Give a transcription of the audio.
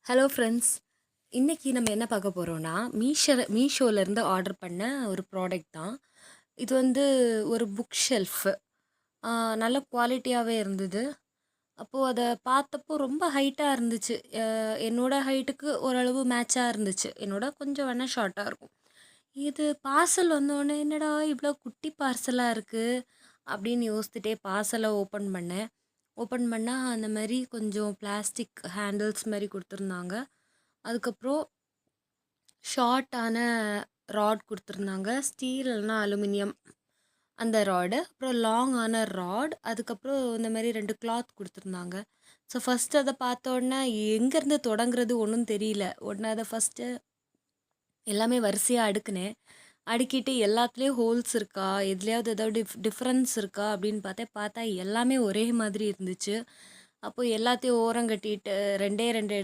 Hello friends. இன்னைக்கு நம்ம என்ன பார்க்க போறோம்னா, மீஷோலேருந்து ஆர்டர் பண்ண ஒரு ப்ராடக்ட் தான். இது வந்து ஒரு புக் ஷெல்ஃபு. நல்ல குவாலிட்டியாவே இருந்தது. அப்போ அத பார்த்தப்போ ரொம்ப ஹைட்டா இருந்துச்சு. என்னோட ஹைட்டுக்கு ஓரளவு மேட்சா இருந்துச்சு. என்னோட கொஞ்சம் வேணா ஷார்ட்டா இருக்கும். இது பார்சல் வந்தோனே, "என்னடா இவ்ளோ குட்டி பார்சலா இருக்கு?" அப்படின்னு யோசித்துட்டே பார்சல ஓப்பன் பண்ணேன். ஓப்பன் பண்ணா அந்த மாரி கொஞ்சம் பிளாஸ்டிக் ஹேண்டில்ஸ் மாரி குடுத்துருந்தாங்க. அதுக்கப்புறம் ஷார்ட்டான ராட் குடுத்துருந்தாங்க. ஸ்டீல் இல்லனா அலுமினியம் அந்த ராடு. அப்புறம் லாங்கான ராட். அதுக்கப்புறம் இந்த மாரி 2 கிளாத் குடுத்துருந்தாங்க. ஸோ ஃபர்ஸ்ட் அத பார்த்தோன்னே எங்கேருந்து தொடங்குறது ஒண்ணும் தெரியல. உடனே அத ஃபர்ஸ்ட்டு எல்லாமே வரிசையா அடுக்குனேன். அடுக்கிட்டு எல்லாத்துலயும் ஹோல்ஸ் இருக்கா? எதுலயாவது ஏதாவது டிஃபரன்ஸ் இருக்கா? அப்படின்னு பார்த்தேன். பார்த்தா எல்லாமே ஒரே மாதிரி இருந்துச்சு. அப்போ எல்லாத்தையும் ஓரங்கட்டிட்டு 2டே 2